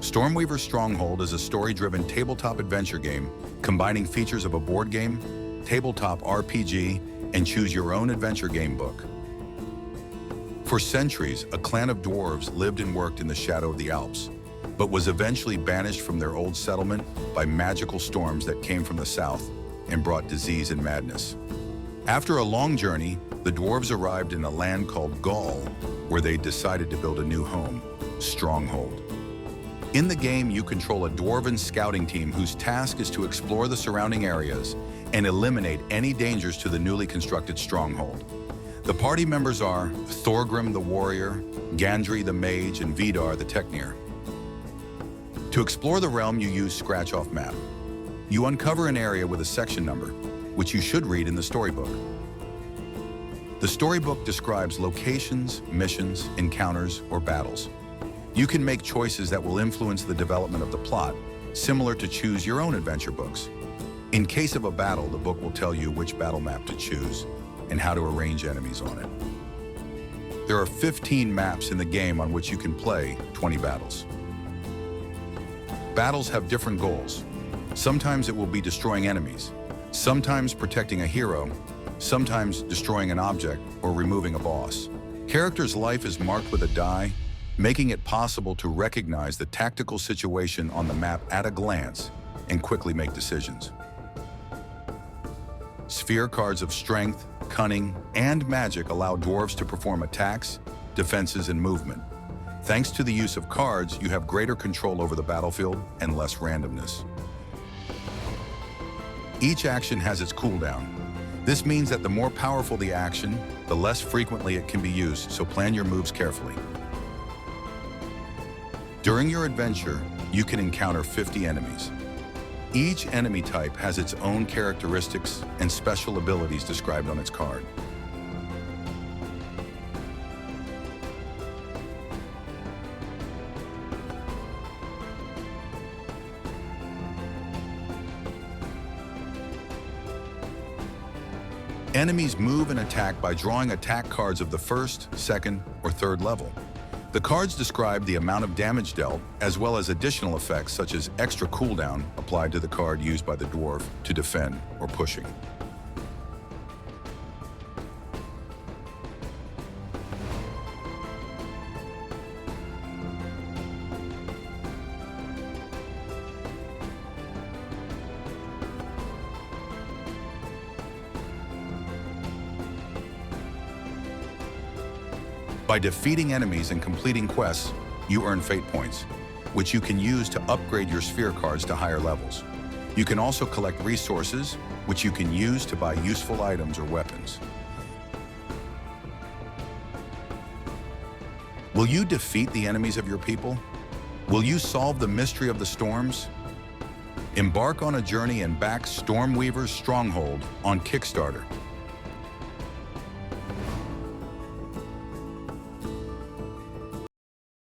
Stormweaver's Stronghold is a story-driven tabletop adventure game combining features of a board game, tabletop RPG, and choose-your-own adventure game book. For centuries, a clan of dwarves lived and worked in the shadow of the Alps, but was eventually banished from their old settlement by magical storms that came from the south and brought disease and madness. After a long journey, the dwarves arrived in a land called Gaul, where they decided to build a new home, Stronghold. In the game, you control a dwarven scouting team whose task is to explore the surrounding areas and eliminate any dangers to the newly constructed stronghold. The party members are Thorgrim the warrior, Gandry the mage, and Vidar the techneer. To explore the realm, you use Scratch-Off Map. You uncover an area with a section number, which you should read in the storybook. The storybook describes locations, missions, encounters, or battles. You can make choices that will influence the development of the plot, similar to choose your own adventure books. In case of a battle, the book will tell you which battle map to choose and how to arrange enemies on it. There are 15 maps in the game on which you can play 20 battles. Battles have different goals. Sometimes it will be destroying enemies, sometimes protecting a hero, sometimes destroying an object or removing a boss. Character's life is marked with a die, making it possible to recognize the tactical situation on the map at a glance and quickly make decisions. Sphere cards of strength, cunning, and magic allow dwarves to perform attacks, defenses, and movement. Thanks to the use of cards, you have greater control over the battlefield and less randomness. Each action has its cooldown. This means that the more powerful the action, the less frequently it can be used, so plan your moves carefully. During your adventure, you can encounter 50 enemies. Each enemy type has its own characteristics and special abilities described on its card. Enemies move and attack by drawing attack cards of the first, second, or third level. The cards describe the amount of damage dealt, as well as additional effects such as extra cooldown applied to the card used by the dwarf to defend or pushing. By defeating enemies and completing quests, you earn fate points, which you can use to upgrade your sphere cards to higher levels. You can also collect resources, which you can use to buy useful items or weapons. Will you defeat the enemies of your people? Will you solve the mystery of the storms? Embark on a journey and back Stormweaver's Stronghold on Kickstarter.